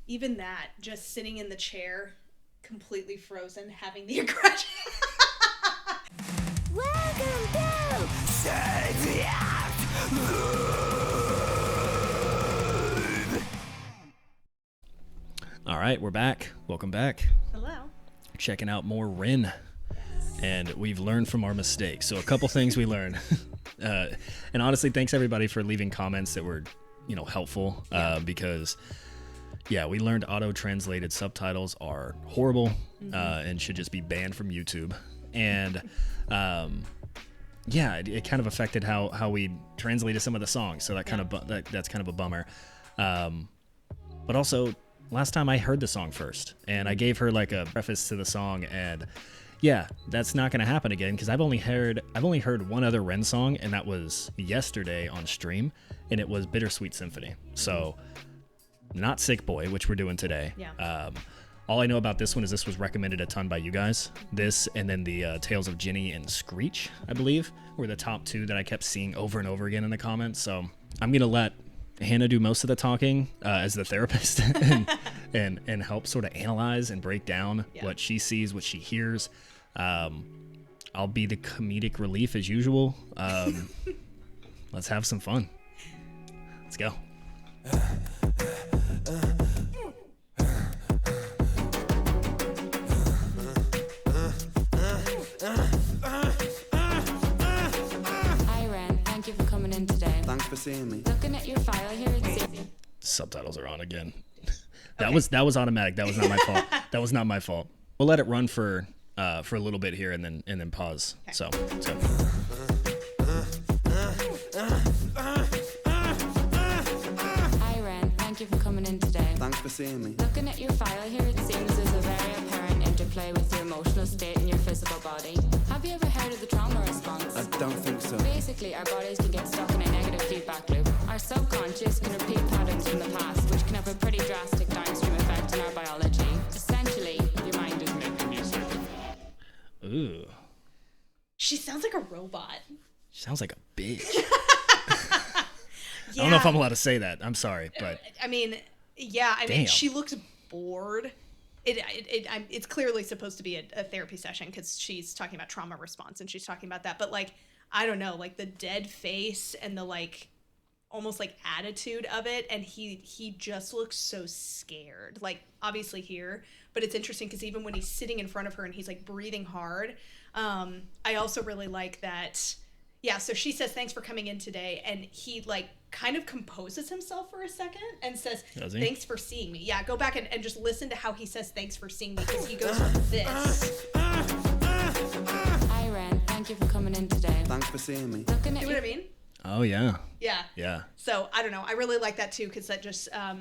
even that, just sitting in the chair, completely frozen, having the aggression. Welcome to Save the Act. All right, we're back. Welcome back. Hello. Checking out more Rin, and we've learned from our mistakes. So a couple things we learned, and honestly, thanks everybody for leaving comments that were, helpful. Because, we learned auto-translated subtitles are horrible and should just be banned from YouTube. And it kind of affected how we translated some of the songs. So that that's kind of a bummer. But also, last time I heard the song first, and I gave her like a preface to the song, and that's not going to happen again because I've only heard one other Ren song, and that was yesterday on stream, and it was Bittersweet Symphony. So not Sick Boy, which we're doing today. All I know about this one is this was recommended a ton by you guys. This and then the Tales of Ginny and Screech, I believe, were the top two that I kept seeing over and over again in the comments. So I'm going to let Hannah do most of the talking as the therapist and help sort of analyze and break down what she sees, what she hears. I'll be the comedic relief as usual. Let's have some fun. Let's go. Thanks for seeing me. Looking at your file here, it's Subtitles are on again. That was automatic. That was not my fault. That was not my fault. We'll let it run for a little bit here and then pause. Okay. So let's go. Hi Ren, thank you for coming in today. Thanks for seeing me. Looking at your file here, it seems there's a very apparent interplay with your emotional state and your physical body. Have you ever heard of the trauma response? I don't think so. Basically, our bodies can get stuck in a negative feedback loop. Our subconscious can repeat patterns from the past, which can have a pretty drastic downstream effect on our biology. Essentially, your mind is making you sick. Ooh. She sounds like a robot. She sounds like a bitch. I don't know if I'm allowed to say that. I'm sorry, but I mean, she looks bored. It's clearly supposed to be a therapy session because she's talking about trauma response and she's talking about that. But like, I don't know, like the dead face and the like, almost like attitude of it, and he just looks so scared. Like obviously here, but it's interesting because even when he's sitting in front of her and he's like breathing hard, I also really like that. Yeah, so she says, thanks for coming in today. And he like kind of composes himself for a second and says, thanks for seeing me. Yeah, go back and just listen to how he says, thanks for seeing me, because he goes like this. Hi Ren, thank you for coming in today. Thanks for seeing me. Looking at See what I mean? oh yeah. Yeah. So I don't know. I really like that too, because that just, I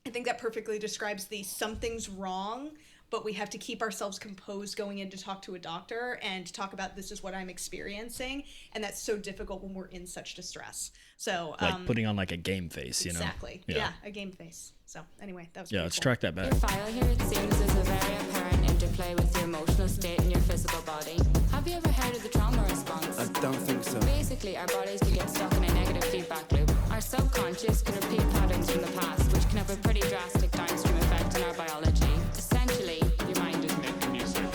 think that perfectly describes the something's wrong, but we have to keep ourselves composed going in to talk to a doctor and to talk about this is what I'm experiencing. And that's so difficult when we're in such distress. So Like putting on like a game face, you know? Exactly. Yeah, a game face. So anyway, that was let's cool. track that back. your file here, it seems there's a very apparent interplay with your emotional state and your physical body. Have you ever heard of the trauma response? I don't think so. Basically, our bodies can get stuck in a negative feedback loop. Our subconscious can repeat patterns from the past, which can have a pretty drastic downstream effect on our biology. Essentially, your mind is making you sick.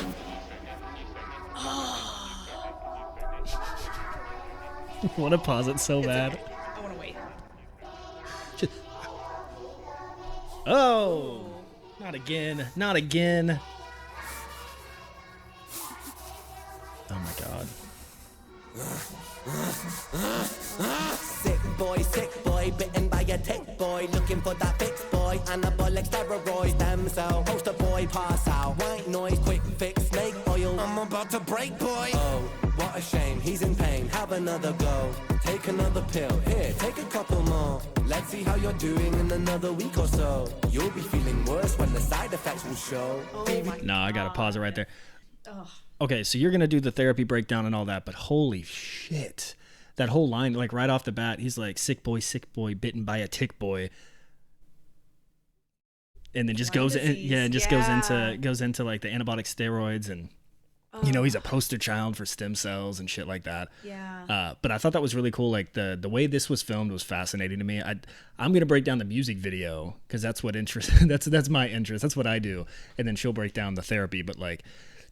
I want to pause it so bad. Okay. I want to wait. Oh, not again. Not again. Oh my God. Sick boy, bitten by a tick boy, looking for that fix boy, anabolic steroids, damn so, poster boy, pass out, white noise, quick fix, snake oil, I'm about to break boy. Oh, what a shame, he's in pain, have another go, take another pill, here, take a couple more, let's see how you're doing in another week or so, you'll be feeling worse when the side effects will show. No, I gotta pause it right there. Ugh. Okay, so you're gonna do the therapy breakdown and all that, but holy shit. That whole line, like right off the bat, he's like, sick boy, bitten by a tick boy. And then just goes in, goes into like the anabolic steroids and You know, he's a poster child for stem cells and shit like that. Yeah. But I thought that was really cool. Like the way this was filmed was fascinating to me. I'm gonna break down the music video because that's what interest. that's my interest. That's what I do. And then she'll break down the therapy. But like,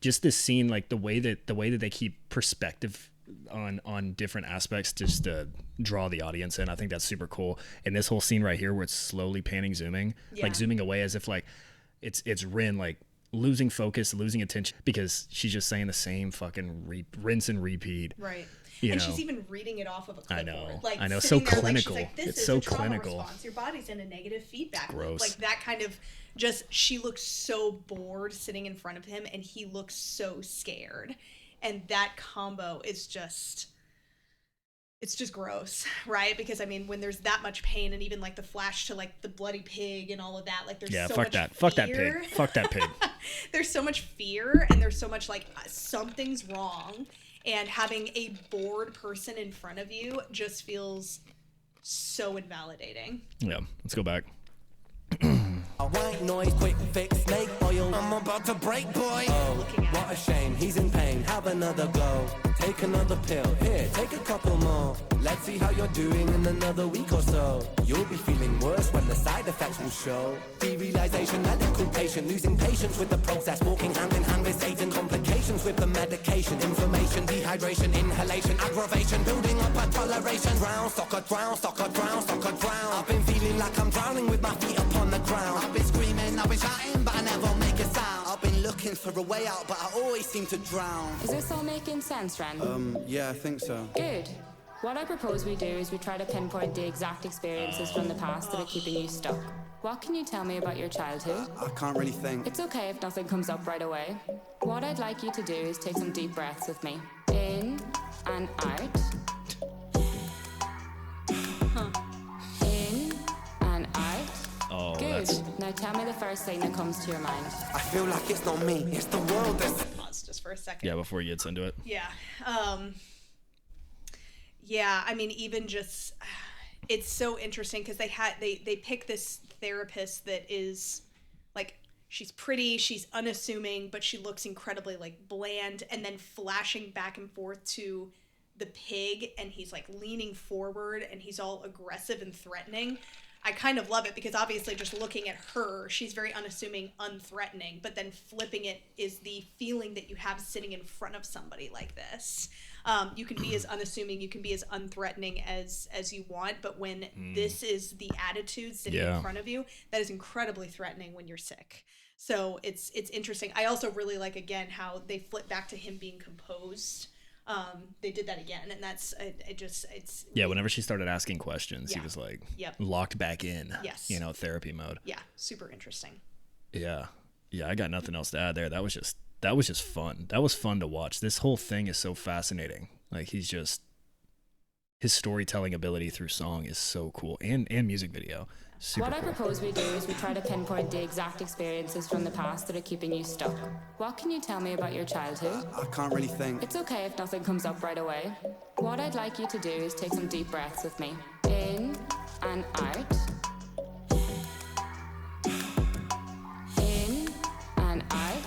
just this scene, like the way that they keep perspective on different aspects just to draw the audience in. I think that's super cool. And this whole scene right here where it's slowly panning, zooming, like zooming away as if like it's Rin like losing focus, losing attention because she's just saying the same fucking rinse and repeat. Right. You and know. She's even reading it off of a clipboard. I know. So clinical. Like, this it's is so a trauma clinical. Response. Your body's in a negative feedback loop. Gross. Like that kind of just, she looks so bored sitting in front of him and he looks so scared. And that combo is just, it's just gross, right? Because I mean, when there's that much pain and even like the flash to like the bloody pig and all of that, like there's so much fear. Fuck that pig. Fuck that pig. There's so much fear and there's so much like something's wrong, and having a bored person in front of you just feels so invalidating. Yeah, let's go back. White noise, quick fix, snake oil. I'm about to break, boy. Oh, what a shame, he's in pain. Have another go. Take another pill. Here, take a couple more. Let's see how you're doing in another week or so. You'll be feeling worse when the side effects will show. Derealization, medical patient, losing patience with the process. Walking hand in hand with Satan. Complications with the medication. Inflammation, dehydration, inhalation, aggravation. Building up a toleration. Drown, soccer, drown, soccer, drown, soccer, drown. I've been feeling like I'm drowning with my feet upon the ground. I've been screaming, I've been shouting, but I never make a sound. I've been looking for a way out, but I always seem to drown. Is this all making sense, Ren? Yeah, I think so. Good. What I propose we do is we try to pinpoint the exact experiences from the past that are keeping you stuck. What can you tell me about your childhood? I can't really think. It's okay if nothing comes up right away. What I'd like you to do is take some deep breaths with me. In and out. In and out. Oh, Good. that's Now tell me the first thing that comes to your mind. I feel like it's not me, it's the world that's... Pause just for a second. yeah. Before he gets into it. Yeah. Yeah, I mean, even just, it's so interesting because they pick this therapist that is like, she's pretty, she's unassuming, but she looks incredibly like bland, and then flashing back and forth to the pig, and he's like leaning forward and he's all aggressive and threatening. I kind of love it because obviously just looking at her, she's very unassuming, unthreatening, but then flipping it is the feeling that you have sitting in front of somebody like this. You can be as unassuming, you can be as unthreatening as you want, but when this is the attitude sitting in front of you, that is incredibly threatening when you're sick. So it's interesting. I also really like, again, how they flip back to him being composed. They did that again, and that's it's Yeah, whenever she started asking questions, he Yeah. was like Yep. locked back in. Yes. You know, therapy mode. yeah, super interesting. Yeah. Yeah, I got nothing else to add there. That was just fun. That was fun to watch. This whole thing is so fascinating. Like his storytelling ability through song is so cool, and music video. Super What I cool. propose we do is we try to pinpoint the exact experiences from the past that are keeping you stuck. What can you tell me about your childhood? I can't really think. It's okay if nothing comes up right away. What I'd like you to do is take some deep breaths with me. In and out. In and out.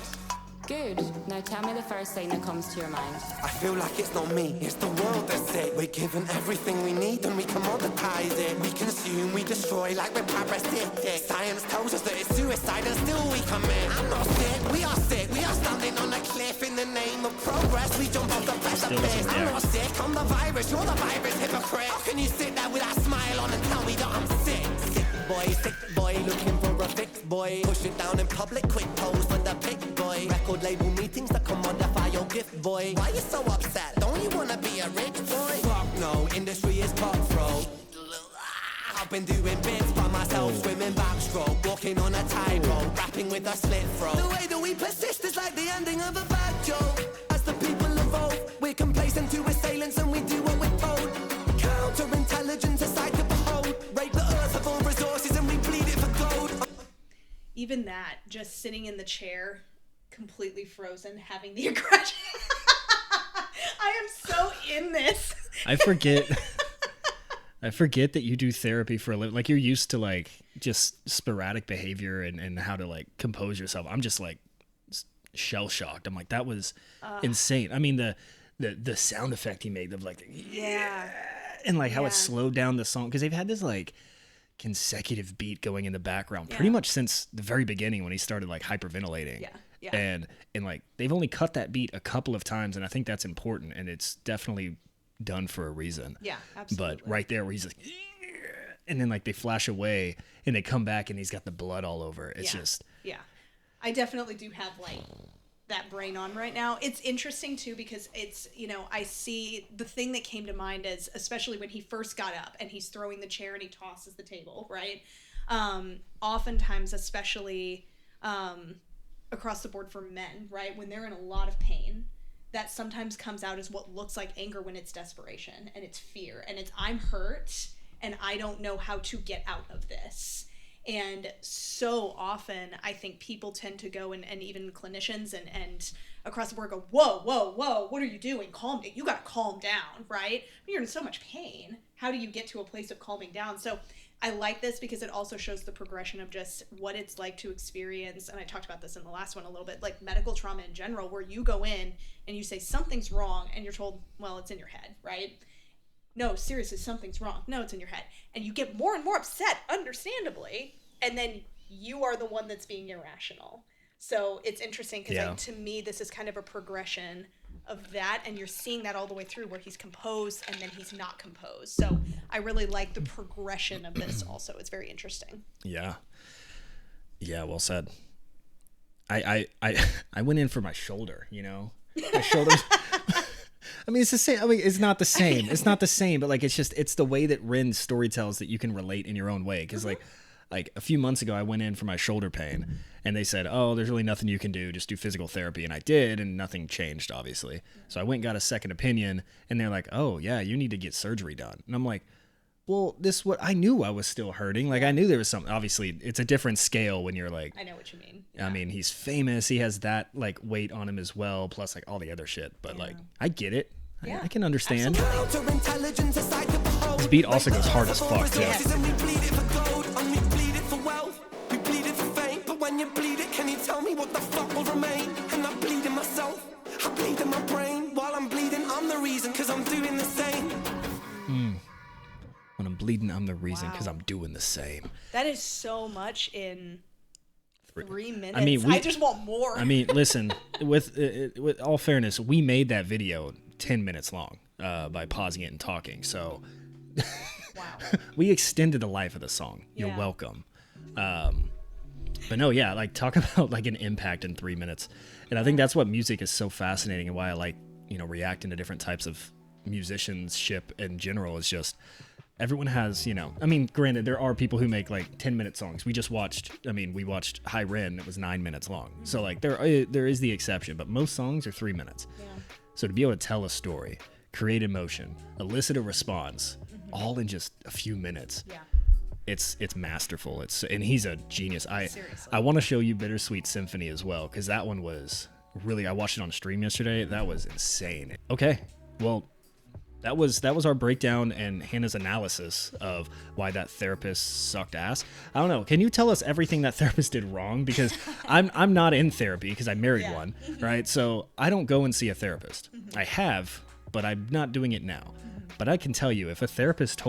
Good. Now tell me the first thing that comes to your mind. I feel like it's not me, it's the world that's sick. We're given everything we need and we commoditize it. We consume, we destroy like we're parasitic. Science tells us that it's suicide and still we come in. I'm not sick, we are sick. We are standing on a cliff in the name of progress. We jump off the precipice. I'm not sick, I'm the virus, you're the virus, hypocrite. How can you sit there with that smile on and tell me that I'm sick? Sick boy, looking for a fix, boy. Push it down in public, quick pose for the pick, boy. Record label meetings that commodify your gift, boy. Why you so upset? Don't you wanna be a rich boy? Fuck no, industry is cutthroat. I've been doing bits by myself, swimming backstroke, walking on a tightrope, rapping with a slit throat. The way that we persist is like the ending of a bad joke. As the people evolve, we're complacent to assailants and we do what we're told. Counterintelligence, a sight to behold. Rape the earth of all resources and we bleed it for gold. Even that, just sitting in the chair, completely frozen, having the aggression. I am so in this. I forget that you do therapy for a living. Like, you're used to like just sporadic behavior and how to like compose yourself. I'm just like shell shocked. I'm like, that was insane. I mean, the sound effect he made of like, yeah, and like how it slowed down the song, because they've had this like consecutive beat going in the background pretty much since the very beginning when he started like hyperventilating. And like they've only cut that beat a couple of times, and I think that's important, and it's definitely done for a reason. Yeah, absolutely. But right there where he's like, and then like they flash away and they come back and he's got the blood all over. It's just I definitely do have like that brain on right now. It's interesting too, because it's, you know, I see the thing that came to mind is, especially when he first got up and he's throwing the chair and he tosses the table, right? Oftentimes, especially across the board for men, right, when they're in a lot of pain, that sometimes comes out as what looks like anger when it's desperation and it's fear and it's, I'm hurt and I don't know how to get out of this. And so often I think people tend to go and even clinicians and across the board go, whoa, what are you doing? You got to calm down, right? You're in so much pain. How do you get to a place of calming down? So I like this because it also shows the progression of just what it's like to experience, and I talked about this in the last one a little bit, like medical trauma in general, where you go in and you say something's wrong and you're told, well, it's in your head, right? No, seriously, something's wrong. No, it's in your head. And you get more and more upset, understandably, and then you are the one that's being irrational. So it's interesting because to me, this is kind of a progression of that, and you're seeing that all the way through where he's composed and then he's not composed. So I really like the progression of this also. It's very interesting. Yeah, well said. I went in for my shoulder, you know? My shoulders. I mean, it's the same. I mean, it's not the same. It's not the same, but like, it's the way that Rin storytells that you can relate in your own way. Because like a few months ago, I went in for my shoulder pain, and they said, "Oh, there's really nothing you can do. Just do physical therapy." And I did, and nothing changed, obviously. So I went and got a second opinion, and they're like, "Oh, yeah, you need to get surgery done." And I'm like, well, I knew I was still hurting. Like, I knew there was something. Obviously, it's a different scale when you're like, I know what you mean. I mean, he's famous. He has that like weight on him as well, plus like all the other shit. But like, I get it. I can understand. This beat also goes hard as fuck too. When you bleed it, can you tell me what the fuck will remain? And I bleed in myself, I bleed in my brain. While I'm bleeding, I'm the reason, cause I'm doing the same. When I'm bleeding, I'm the reason, cause I'm doing the same. That is so much in 3 minutes. I mean, I just want more. I mean, listen, with all fairness, we made that video 10 minutes long by pausing it and talking. So we extended the life of the song. You're welcome. But no, like talk about like an impact in 3 minutes. And I think that's what music is so fascinating and why I like, you know, reacting to different types of musicianship in general. Is just everyone has, you know, I mean, granted, there are people who make like 10-minute songs. We watched High Ren. It was 9 minutes long. So like there is the exception, but most songs are 3 minutes. Yeah. So to be able to tell a story, create emotion, elicit a response, all in just a few minutes. Yeah. It's masterful. And he's a genius. I want to show you Bittersweet Symphony as well, because that one was really, I watched it on stream yesterday. That was insane. Okay, well, that was our breakdown and Hannah's analysis of why that therapist sucked ass. I don't know. Can you tell us everything that therapist did wrong? Because I'm not in therapy because I married one, right? So I don't go and see a therapist. I have, but I'm not doing it now. But I can tell you, if a therapist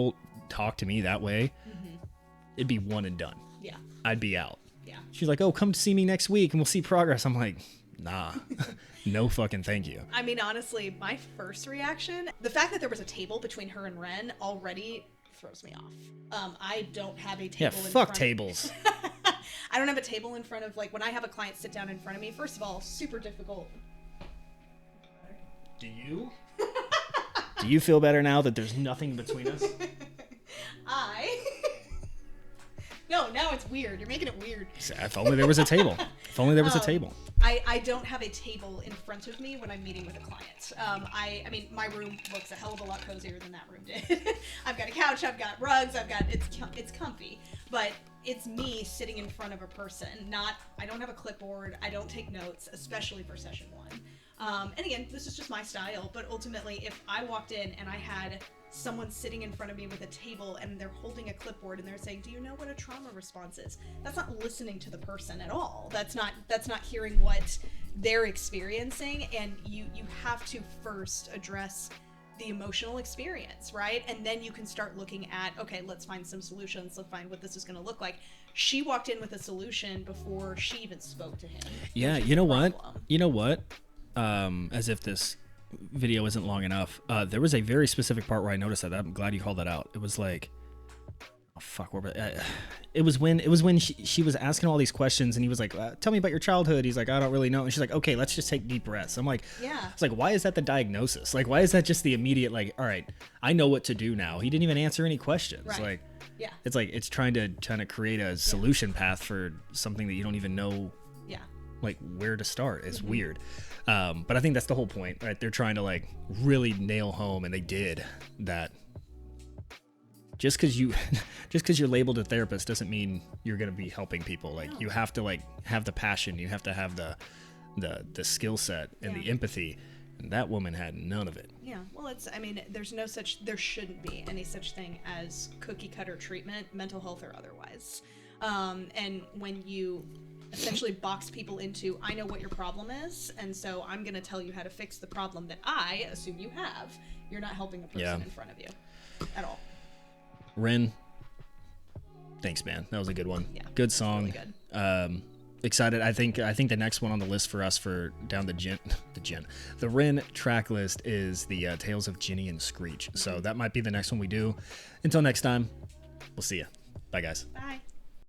talked to me that way, it'd be one and done. Yeah. I'd be out. Yeah. She's like, "Oh, come see me next week and we'll see progress." I'm like, nah, no fucking thank you. I mean, honestly, my first reaction, the fact that there was a table between her and Ren already throws me off. I don't have a table in fuck tables. I don't have a table in front of, like, when I have a client sit down in front of me, first of all, super difficult. Do you? Do you feel better now that there's nothing between us? No, now it's weird. You're making it weird. If only there was a table. If only there was a table. I don't have a table in front of me when I'm meeting with a client. I mean, my room looks a hell of a lot cozier than that room did. I've got a couch, I've got rugs, it's comfy. But it's me sitting in front of a person. I don't have a clipboard. I don't take notes, especially for session 1. And again, this is just my style, but ultimately, if I walked in and I had someone sitting in front of me with a table and they're holding a clipboard and they're saying, do you know what a trauma response is? That's not listening to the person at all. That's not hearing what they're experiencing. And you have to first address the emotional experience, right? And then you can start looking at, okay, let's find some solutions. Let's find what this is going to look like. She walked in with a solution before she even spoke to him. Yeah, you know what? As if this video isn't long enough. There was a very specific part where I noticed that. I'm glad you called that out. It was like, oh fuck, it was when she was asking all these questions and he was like, tell me about your childhood. He's like, I don't really know. And she's like, okay, let's just take deep breaths. I'm like, yeah. It's like, why is that the diagnosis? Like, why is that just the immediate, like, all right, I know what to do now. He didn't even answer any questions. Right. Like, yeah, it's like, it's trying to create a solution path for something that you don't even know. Yeah. Like where to start. It's weird. But I think that's the whole point, right? They're trying to like really nail home, and they did that. Just because you're labeled a therapist doesn't mean you're going to be helping people. Like you have to like have the passion, you have to have the skill set and the empathy. And that woman had none of it. Yeah. Well, there shouldn't be any such thing as cookie cutter treatment, mental health or otherwise. And when you essentially box people into, I know what your problem is, and so I'm going to tell you how to fix the problem that I assume you have, you're not helping the person in front of you at all. Ren, thanks, man. That was a good one. Yeah, good song. Really good. Excited. I think the next one on the list for us for down the Ren track list is the Tales of Ginny and Screech. So that might be the next one we do. Until next time, we'll see ya. Bye, guys. Bye.